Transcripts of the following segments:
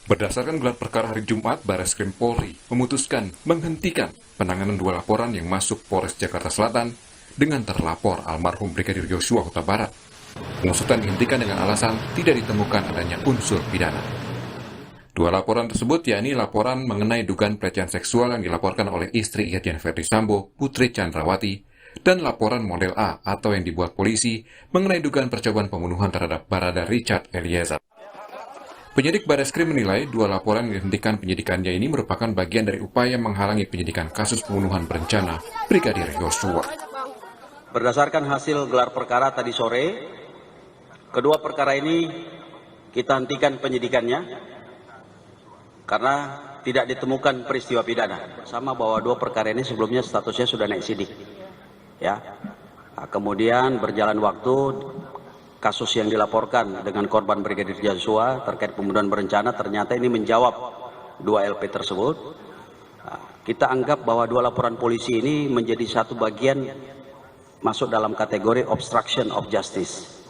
Berdasarkan gelar perkara hari Jumat, Barreskrim Polri memutuskan menghentikan penanganan dua laporan yang masuk Polres Jakarta Selatan dengan terlapor almarhum Brigadir Yosua Huta Barat. Pengusutan dihentikan dengan alasan tidak ditemukan adanya unsur pidana. Dua laporan tersebut yakni laporan mengenai dugaan pelecehan seksual yang dilaporkan oleh istri Irjen Verdi Sambo, Putri Chandrawati, dan laporan model A atau yang dibuat polisi mengenai dugaan percobaan pembunuhan terhadap Barada Richard Eliezer. Penyidik Barreskrim menilai dua laporan yang dihentikan penyidikannya ini merupakan bagian dari upaya menghalangi penyidikan kasus pembunuhan berencana Brigadir Yosua. Berdasarkan hasil gelar perkara tadi sore, kedua perkara ini kita hentikan penyidikannya karena tidak ditemukan peristiwa pidana. Sama bahwa dua perkara ini sebelumnya statusnya sudah naik sidik. Ya. Kemudian berjalan waktu, kasus yang dilaporkan dengan korban Brigadir Yosua terkait pembunuhan berencana ternyata ini menjawab dua LP tersebut. Kita anggap bahwa dua laporan polisi ini menjadi satu bagian masuk dalam kategori obstruction of justice.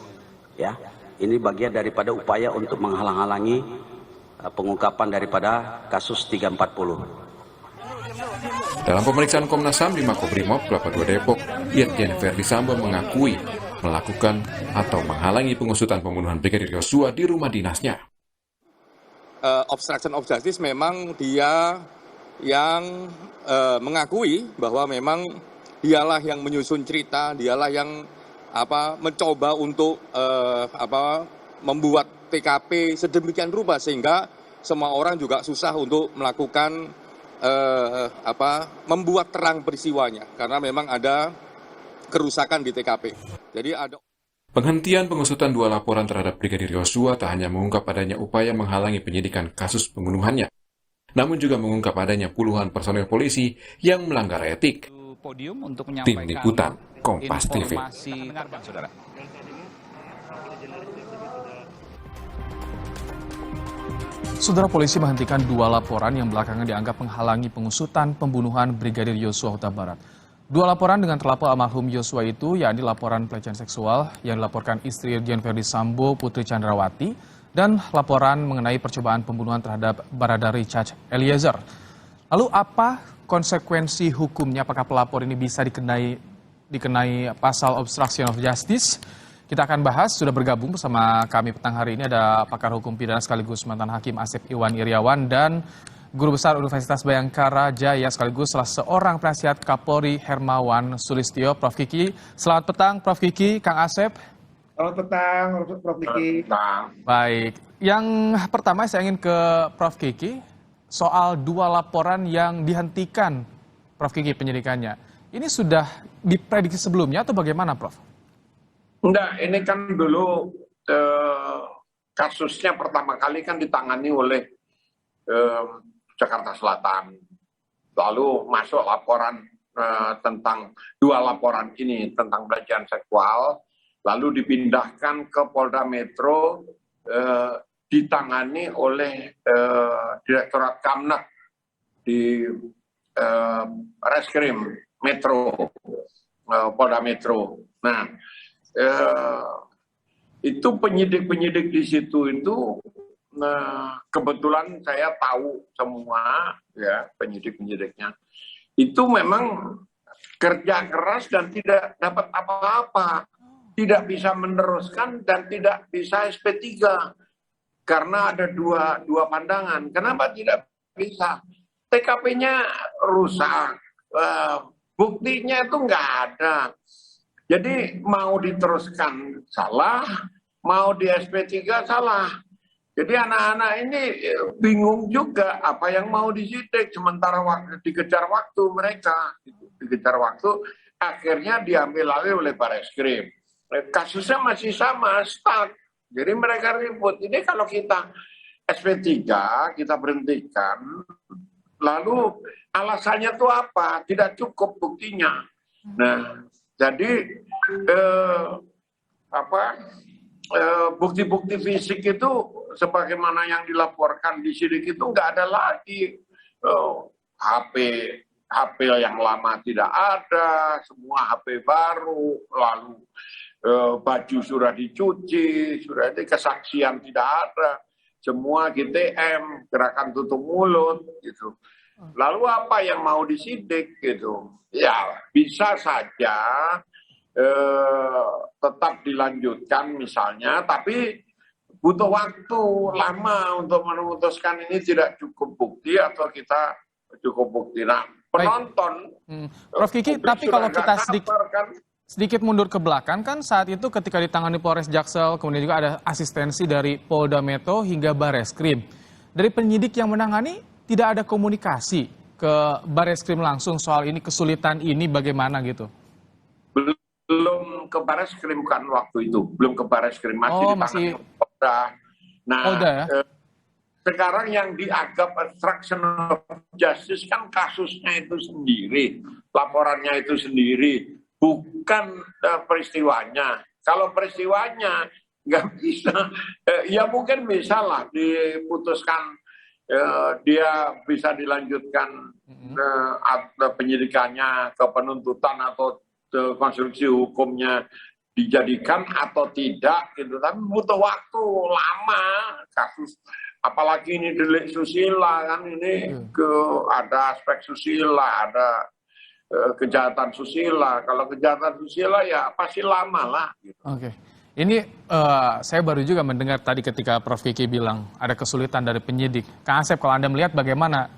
Ya, ini bagian daripada upaya untuk menghalang-halangi pengungkapan daripada kasus 340. Dalam pemeriksaan Komnas HAM di Makobrimob Kelapa II Depok, Irjen Verdi Sambo mengakui melakukan atau menghalangi pengusutan pembunuhan Brigadir Yosua di rumah dinasnya. Obstruction of justice memang dia yang mengakui bahwa memang dialah yang menyusun cerita, dialah yang mencoba untuk membuat TKP sedemikian rupa sehingga semua orang juga susah untuk melakukan membuat terang peristiwanya karena memang ada kerusakan di TKP. Jadi ada Penghentian pengusutan dua laporan terhadap Brigadir Yosua tak hanya mengungkap adanya upaya menghalangi penyidikan kasus pembunuhannya, namun juga mengungkap adanya puluhan personel polisi yang melanggar etik. Tim Liputan Kompas TV. Saudara, polisi menghentikan dua laporan yang belakangan dianggap menghalangi pengusutan pembunuhan Brigadir Yosua Huta Barat. Dua laporan dengan terlapor almarhum Yosua itu yakni laporan pelecehan seksual yang dilaporkan istri Irjen Verdi Sambo, Putri Chandrawati, dan laporan mengenai percobaan pembunuhan terhadap Barada Richard Eliezer. Lalu apa konsekuensi hukumnya? Apakah pelapor ini bisa dikenai pasal obstruction of justice? Kita akan bahas, sudah bergabung bersama kami petang hari ini ada pakar hukum pidana sekaligus mantan hakim Asep Iwan Iriawan dan Guru Besar Universitas Bhayangkara Jaya sekaligus salah seorang penasihat Kapolri Hermawan Sulistyo, Prof. Kiki. Selamat petang, Prof. Kiki, Kang Asep. Selamat petang, Prof. Kiki. Baik, yang pertama saya ingin ke Prof. Kiki soal dua laporan yang dihentikan, Prof. Kiki, penyidikannya. Ini sudah diprediksi sebelumnya atau bagaimana, Prof? Enggak, ini kan dulu kasusnya pertama kali kan ditangani oleh Jakarta Selatan. Lalu masuk laporan tentang dua laporan ini tentang pelecehan seksual, lalu dipindahkan ke Polda Metro, ditangani oleh Direktorat Kamnak di Reskrim Metro, Polda Metro. Nah, itu penyidik-penyidik di situ itu kebetulan saya tahu semua ya penyidik-penyidiknya itu memang kerja keras dan tidak dapat apa-apa, tidak bisa meneruskan dan tidak bisa SP3 karena ada dua pandangan. Kenapa tidak bisa? TKP-nya rusak, buktinya itu nggak ada. Jadi mau diteruskan salah, mau di SP3 salah. Jadi anak-anak ini bingung juga apa yang mau disidik, sementara dikejar waktu mereka. Dikejar waktu, akhirnya diambil alih oleh Barreskrim. Kasusnya masih sama, stuck. Jadi mereka ribut. Ini kalau kita SP3, kita berhentikan, lalu alasannya itu apa? Tidak cukup buktinya. Nah, jadi bukti-bukti fisik itu sebagaimana yang dilaporkan di sidik itu nggak ada lagi. HP yang lama tidak ada, semua HP baru, lalu baju sudah dicuci, sudah kesaksian tidak ada. semua GTM, gerakan tutup mulut gitu. Lalu apa yang mau disidik gitu? Ya bisa saja tetap dilanjutkan misalnya, tapi butuh waktu lama untuk memutuskan ini tidak cukup bukti atau kita cukup bukti. Nah, penonton, Prof Kiki, tapi kalau kita sedikit mundur ke belakang kan saat itu ketika ditangani Polres Jaksel, kemudian juga ada asistensi dari Polda Metro hingga Bareskrim. Dari penyidik yang menangani tidak ada komunikasi ke Bareskrim langsung soal ini, kesulitan ini bagaimana gitu? Belum ke Bareskrim kan waktu itu, belum ke Bareskrim, masih Polda. Nah, Polda, ya? Sekarang yang dianggap obstruction of justice kan kasusnya itu sendiri, laporannya itu sendiri, bukan peristiwanya. Kalau peristiwanya nggak bisa, ya mungkin bisa lah diputuskan, dia bisa dilanjutkan penyidikannya ke penuntutan atau konstruksi hukumnya dijadikan atau tidak gitu, tapi butuh waktu lama kasus, apalagi ini delik susila kan, ini ada aspek susila, ada kejahatan susila. Kalau kejahatan susila ya pasti lama lah gitu. Oke. Ini saya baru juga mendengar tadi ketika Prof Kiki bilang ada kesulitan dari penyidik. Kang Asep, kalau Anda melihat bagaimana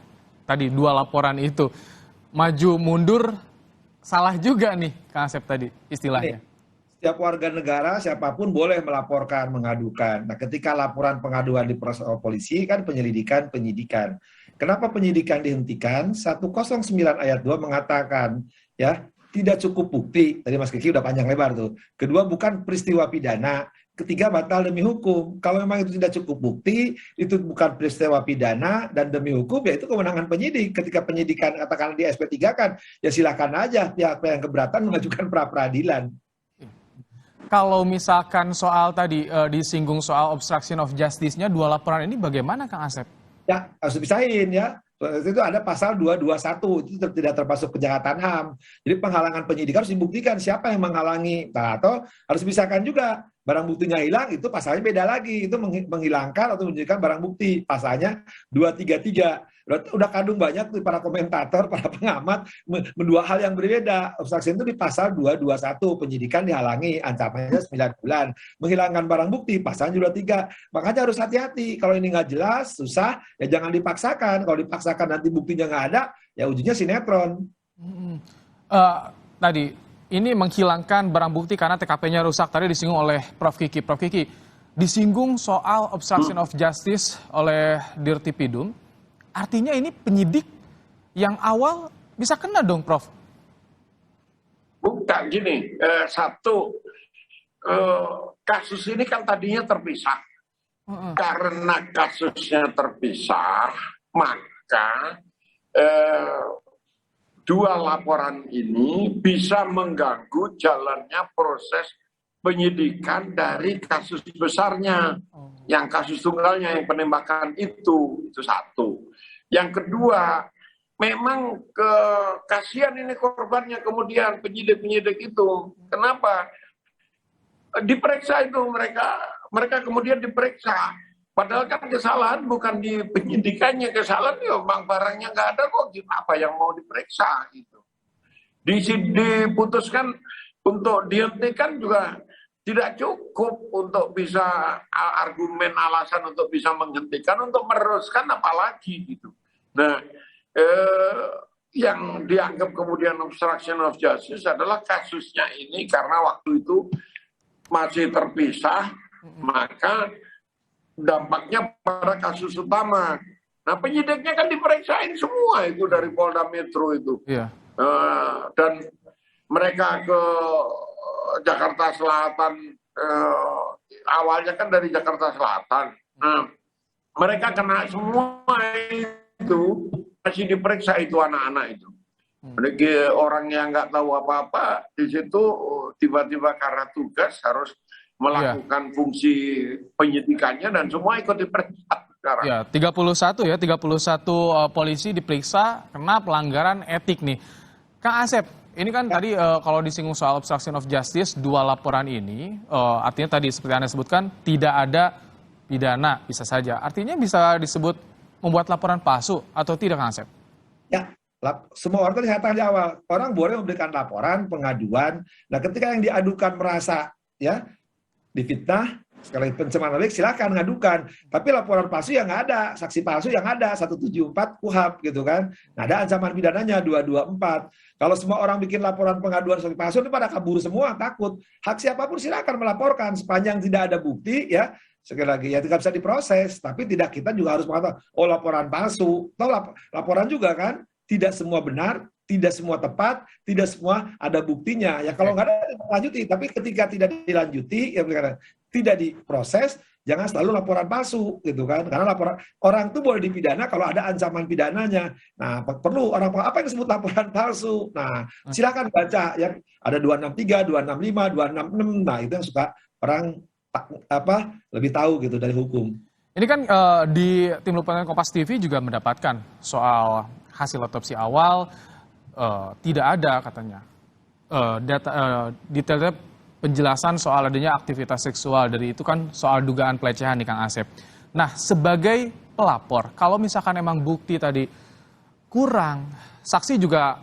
tadi 2 laporan itu maju mundur, salah juga nih Kang Asep tadi istilahnya. Setiap warga negara siapapun boleh melaporkan, mengadukan. Nah, ketika laporan pengaduan di proses polisi kan penyelidikan, penyidikan. Kenapa penyidikan dihentikan? 109 ayat 2 mengatakan ya tidak cukup bukti. Tadi Mas Kiki udah panjang lebar tuh. Kedua, bukan peristiwa pidana. Ketiga, batal demi hukum. Kalau memang itu tidak cukup bukti, itu bukan peristiwa pidana dan demi hukum, ya itu kewenangan penyidik. Ketika penyidikan katakan di SP3 kan, ya silakan aja pihak yang keberatan mengajukan pra-peradilan. Kalau misalkan soal tadi disinggung soal obstruction of justice-nya 2 laporan ini bagaimana Kang Asep? Ya harus dipisahin ya. Itu ada pasal 221, itu tidak termasuk kejahatan HAM. Jadi penghalangan penyidik harus dibuktikan siapa yang menghalangi. Nah, atau harus dipisahkan juga. Barang buktinya hilang, itu pasalnya beda lagi. Itu menghilangkan atau menunjukkan barang bukti. Pasalnya 233. Udah kadung banyak tuh para komentator, para pengamat, dua hal yang berbeda. Obstruction itu di pasal 221, penyidikan dihalangi, ancamannya 9 bulan. Menghilangkan barang bukti, pasalnya 23. Makanya harus hati-hati. Kalau ini nggak jelas, susah, ya jangan dipaksakan. Kalau dipaksakan nanti buktinya nggak ada, ya ujungnya sinetron. Tadi, ini menghilangkan barang bukti karena TKP-nya rusak. Tadi disinggung oleh Prof Kiki. Prof Kiki, disinggung soal obstruction of justice oleh Dirtipidum. Artinya ini penyidik yang awal bisa kena dong, Prof? Bukan, gini. Kasus ini kan tadinya terpisah. Karena kasusnya terpisah, maka 2 laporan ini bisa mengganggu jalannya proses penyidikan dari kasus besarnya. Yang kasus tunggalnya, yang penembakan itu satu. Yang kedua, memang kasihan ini korbannya kemudian penyidik-penyidik itu. Kenapa? Diperiksa itu mereka kemudian diperiksa. Padahal kan kesalahan bukan di penyidikannya, kesalahan ya bang barangnya nggak ada kok, apa yang mau diperiksa gitu. Diputuskan untuk dihentikan juga tidak cukup untuk bisa argumen alasan untuk bisa menghentikan, untuk meneruskan apalagi gitu. Nah, yang dianggap kemudian obstruction of justice adalah kasusnya ini karena waktu itu masih terpisah, maka dampaknya pada kasus utama. Nah, penyidiknya kan diperiksain semua itu dari Polda Metro itu. Yeah. Dan mereka ke Jakarta Selatan, awalnya kan dari Jakarta Selatan. Nah, mereka kena semua itu, masih diperiksa itu anak-anak itu. Jadi orang yang nggak tahu apa-apa di situ tiba-tiba karena tugas harus melakukan fungsi penyidikannya dan semua ikut diperiksa sekarang. Ya, 31 polisi diperiksa kena pelanggaran etik nih. Kang Asep, ini kan tadi kalau disinggung soal obstruction of justice, 2 laporan ini artinya tadi seperti Anda sebutkan tidak ada pidana bisa saja. Artinya bisa disebut membuat laporan palsu atau tidak, Kang Asep? Ya, semua orang tadi saya katakan di awal, orang boleh memberikan laporan, pengaduan. Nah, ketika yang diadukan merasa ya difitnah, sekali pencemaran baik, silakan ngadukan. Tapi laporan palsu yang nggak ada, saksi palsu yang ada 174 KUHP gitu kan. Nah, ada ancaman pidananya 224. Kalau semua orang bikin laporan pengaduan saksi palsu, itu pada kabur semua, takut. Hak siapapun silakan melaporkan sepanjang tidak ada bukti ya. Sekali lagi ya tidak bisa diproses, tapi tidak kita juga harus mengatakan oh laporan palsu. Atau laporan juga kan tidak semua benar, tidak semua tepat, tidak semua ada buktinya. Ya kalau nggak ada lanjuti, tapi ketika tidak dilanjuti ya tidak diproses, jangan selalu laporan palsu gitu kan. Karena laporan orang itu boleh dipidana kalau ada ancaman pidananya. Nah, perlu orang apa yang disebut laporan palsu. Nah, silakan baca ya ada 263, 265, 266. Nah, itu yang suka orang lebih tahu gitu dari hukum. Ini kan di tim liputan Kompas TV juga mendapatkan soal hasil otopsi awal tidak ada katanya detailnya penjelasan soal adanya aktivitas seksual, dari itu kan soal dugaan pelecehan nih Kang Asep. Nah, sebagai pelapor, kalau misalkan emang bukti tadi kurang, saksi juga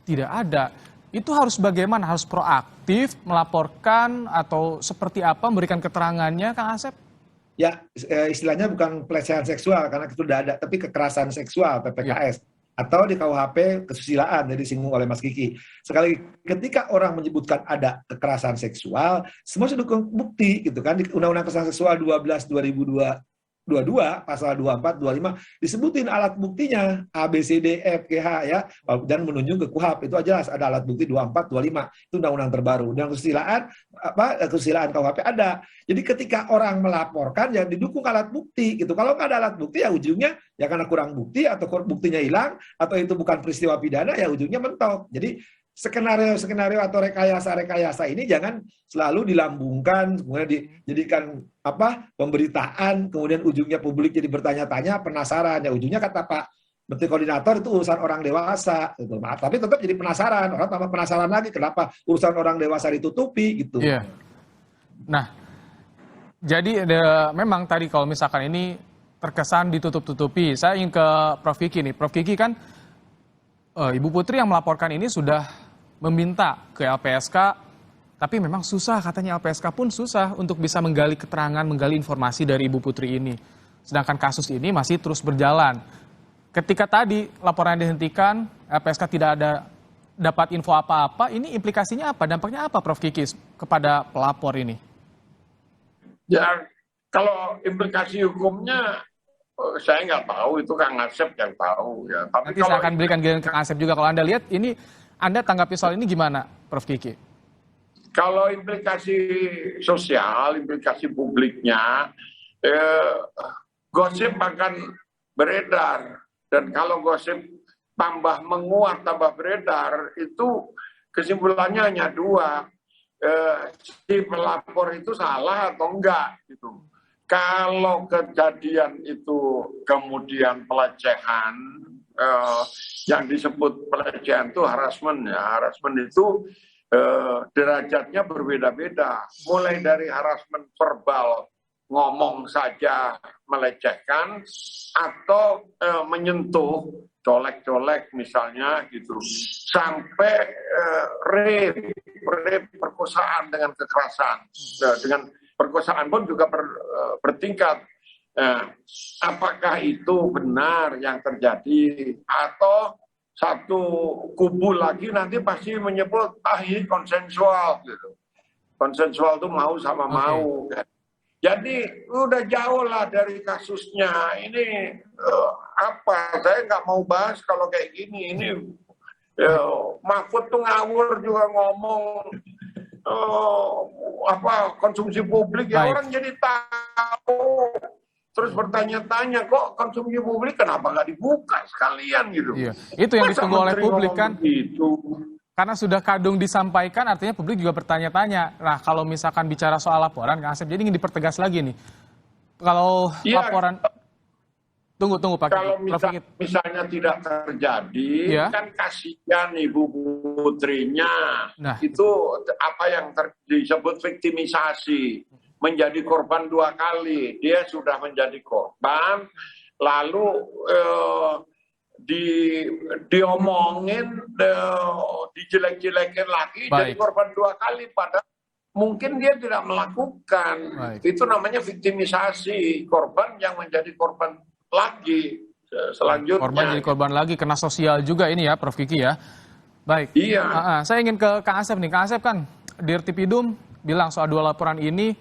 tidak ada, itu harus bagaimana? Harus proaktif melaporkan atau seperti apa memberikan keterangannya Kang Asep? Ya, istilahnya bukan pelecehan seksual karena itu sudah ada, tapi kekerasan seksual PPKS. Ya. Atau di KUHP kesusilaan, jadi disinggung oleh Mas Kiki. Sekali ketika orang menyebutkan ada kekerasan seksual, semua sudah bukti gitu kan. Di Undang-Undang Kekerasan Seksual 12/2022 pasal 24, 25 disebutin alat buktinya A, B, C, D, F, G, H ya, dan menunjuk ke KUHP itu aja jelas ada alat bukti 24, 25 itu undang-undang terbaru. Dan kesusilaan KUHP ada. Jadi ketika orang melaporkan ya didukung alat bukti gitu. Kalau nggak ada alat bukti ya ujungnya ya karena kurang bukti atau buktinya hilang atau itu bukan peristiwa pidana ya ujungnya mentok. Jadi skenario atau rekayasa ini jangan selalu dilambungkan, kemudian dijadikan pemberitaan, kemudian ujungnya publik jadi bertanya-tanya, penasaran. Ya ujungnya kata Pak Menteri Koordinator itu urusan orang dewasa, gitu. Nah, tapi tetap jadi penasaran, orang tambah penasaran lagi kenapa urusan orang dewasa ditutupi, gitu. Iya. Nah, jadi memang tadi kalau misalkan ini terkesan ditutup-tutupi, saya ingin ke Prof. Kiki nih. Prof. Kiki kan Ibu Putri yang melaporkan ini sudah meminta ke LPSK, tapi memang susah, katanya LPSK pun susah untuk bisa menggali keterangan, menggali informasi dari Ibu Putri ini. Sedangkan kasus ini masih terus berjalan. Ketika tadi laporan dihentikan, LPSK tidak ada dapat info apa-apa, ini implikasinya apa? Dampaknya apa, Prof. Kiki, kepada pelapor ini? Ya, kalau implikasi hukumnya saya nggak tahu, itu Kang Asep yang tahu ya. Tapi nanti saya akan berikan giliran Kang Asep juga. Kalau Anda lihat ini, Anda tanggapi soal ini gimana, Prof. Kiki? Kalau implikasi sosial, implikasi publiknya, gosip akan beredar. Dan kalau gosip tambah menguat, tambah beredar, itu kesimpulannya hanya dua. Si pelapor itu salah atau enggak, gitu. Kalau kejadian itu kemudian pelecehan, yang disebut pelecehan itu harassment ya. Harassment itu derajatnya berbeda-beda. Mulai dari harassment verbal, ngomong saja melecehkan, atau menyentuh, colek-colek misalnya gitu, sampai rape, perkosaan dengan kekerasan, dengan perkosaan pun juga bertingkat. Apakah itu benar yang terjadi? Atau satu kubu lagi nanti pasti menyebut, ini konsensual. Gitu. Konsensual itu mau sama mau. Kan? Jadi udah jauh lah dari kasusnya. Ini saya nggak mau bahas kalau kayak gini. Ini Mahfud tuh ngawur juga ngomong. Konsumsi publik ya. Baik. Orang jadi tahu terus bertanya-tanya kok konsumsi publik kenapa nggak dibuka sekalian gitu. Iya. Itu yang ditunggu oleh publik kan gitu. Karena sudah kadung disampaikan artinya publik juga bertanya-tanya. Nah kalau misalkan bicara soal laporan Kang Asep, jadi ingin dipertegas lagi nih kalau ya, laporan tunggu Pak. Kalau misalnya tidak terjadi, ya, kan kasihan Ibu Putrinya. Nah, itu apa yang disebut viktimisasi. menjadi korban 2 kali. Dia sudah menjadi korban, lalu diomongin, dijelek-jelekin lagi, jadi korban 2 kali. Padahal mungkin dia tidak melakukan. Itu namanya viktimisasi, korban yang menjadi korban lagi selanjutnya. Korban jadi korban lagi, kena sosial juga ini ya, Prof. Kiki ya. Baik. Iya. Saya ingin ke Kang Asep nih. Kang Asep kan Dirtipidum bilang soal 2 laporan ini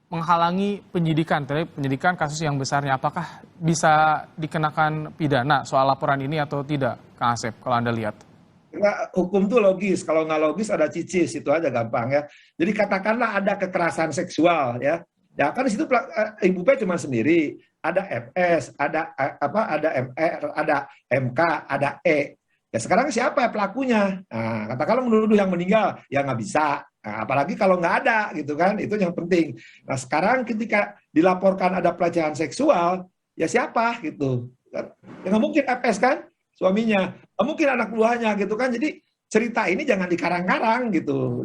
menghalangi penyidikan kasus yang besarnya. Apakah bisa dikenakan pidana soal laporan ini atau tidak, Kang Asep, kalau Anda lihat? Karena hukum tuh logis, kalau nggak logis ada cicis, itu aja gampang ya. Jadi katakanlah ada kekerasan seksual ya kan di situ Ibu P cuma sendiri, ada FS, ada ada MR, ada MK, ada E. Ya sekarang siapa pelakunya? Nah, katakanlah menuduh yang meninggal, ya nggak bisa. Nah, apalagi kalau nggak ada gitu kan, itu yang penting. Nah sekarang ketika dilaporkan ada pelecehan seksual, ya siapa gitu? Ya nggak mungkin FS kan, suaminya. Nggak mungkin anak buahnya gitu kan. Jadi cerita ini jangan dikarang-karang gitu.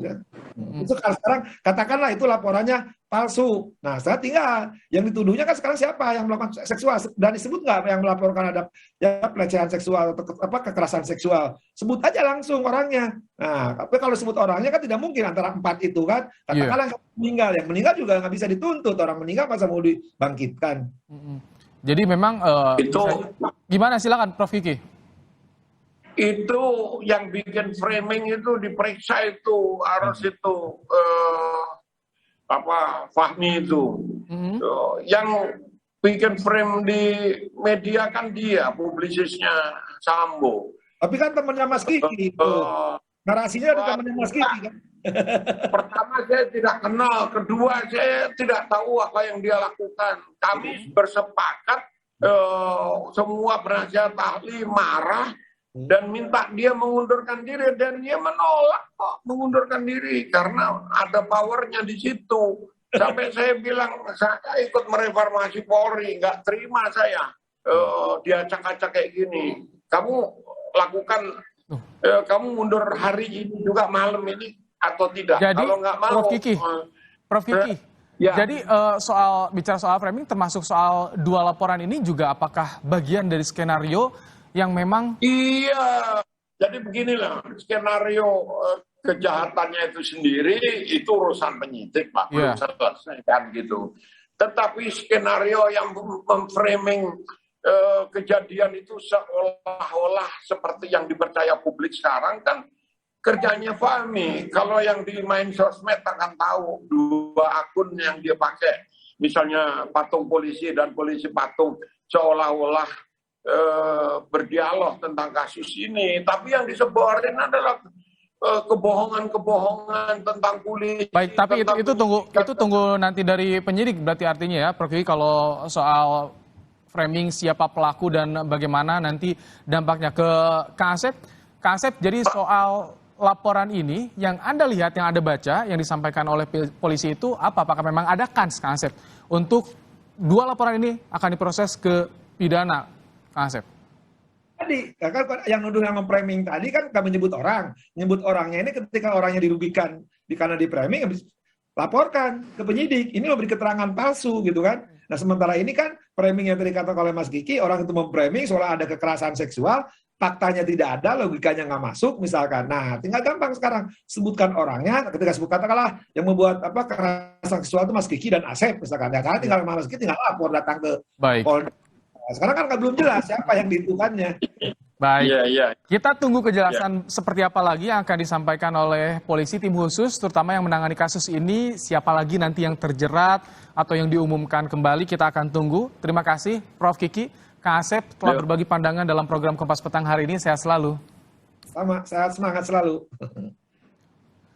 Itu sekarang katakanlah itu laporannya palsu. Nah saya tinggal yang dituduhnya kan sekarang siapa yang melakukan seksual, dan disebut nggak yang melaporkan ada ya pelecehan seksual atau kekerasan seksual, sebut aja langsung orangnya. Nah tapi kalau sebut orangnya kan tidak mungkin antara 4 itu kan. Katakanlah yang meninggal juga nggak bisa dituntut, orang meninggal masa mau dibangkitkan. Jadi memang itu gimana, silakan Prof. Kiki. Itu yang bikin framing itu diperiksa, itu harus itu Fahmi itu. Yang bikin frame di media kan dia, publisisnya Sambo. Tapi kan temannya Mas Kiki itu. Narasinya ada temannya Mas Kiki kan. Pertama saya tidak kenal, kedua saya tidak tahu apa yang dia lakukan. Kami bersepakat, semua penasihat ahli marah dan minta dia mengundurkan diri, dan dia menolak kok mengundurkan diri karena ada powernya di situ. Sampai saya bilang saya ikut mereformasi Polri, nggak terima saya diacak-acak kayak gini. Kamu lakukan, kamu mundur hari ini juga malam ini atau tidak? Jadi, kalau nggak mau, Prof. Kiki. Ya. Jadi bicara soal framing, termasuk soal 2 laporan ini juga apakah bagian dari skenario yang memang... Iya, jadi beginilah skenario kejahatannya itu sendiri itu urusan penyidik, Pak, belum selesaikan gitu. Tetapi skenario yang memframing kejadian itu seolah-olah seperti yang dipercaya publik sekarang kan kerjanya Fahmi. Kalau yang di main sosmed akan tahu 2 akun yang dia pakai, misalnya patung polisi dan polisi patung, seolah-olah berdialog tentang kasus ini, tapi yang disebarin adalah kebohongan-kebohongan tentang polisi. Baik, tapi itu tunggu nanti dari penyidik berarti artinya ya, Prof. Kiki, kalau soal framing siapa pelaku dan bagaimana nanti dampaknya ke Kang Asep. Kang Asep, jadi soal laporan ini yang Anda lihat, yang Anda baca, yang disampaikan oleh polisi itu apa? Apakah memang ada kans, Kang Asep, untuk 2 laporan ini akan diproses ke pidana? Kang Asep. Tadi, kan yang nuduh yang memframing tadi kan kami menyebut orang. Menyebut orangnya ini ketika orangnya dirugikan karena di framing, laporkan ke penyidik. Ini memberi keterangan palsu gitu kan. Nah sementara ini kan framing yang tadi katakan oleh Mas Kiki, orang itu memframing seolah ada kekerasan seksual, faktanya tidak ada, logikanya nggak masuk misalkan. Nah tinggal gampang sekarang, sebutkan orangnya, ketika sebut katakanlah yang membuat kekerasan seksual itu Mas Kiki dan Asep misalkan. Ya kan tinggal Mas Kiki tinggal lapor datang ke Polda. Sekarang kan belum jelas siapa yang dihitungkannya. Baik, kita tunggu kejelasan seperti apa lagi yang akan disampaikan oleh polisi tim khusus, terutama yang menangani kasus ini, siapa lagi nanti yang terjerat atau yang diumumkan kembali, kita akan tunggu. Terima kasih Prof. Kiki, Kang Asep telah berbagi pandangan dalam program Kompas Petang hari ini, sehat selalu. Sama, sehat, semangat selalu.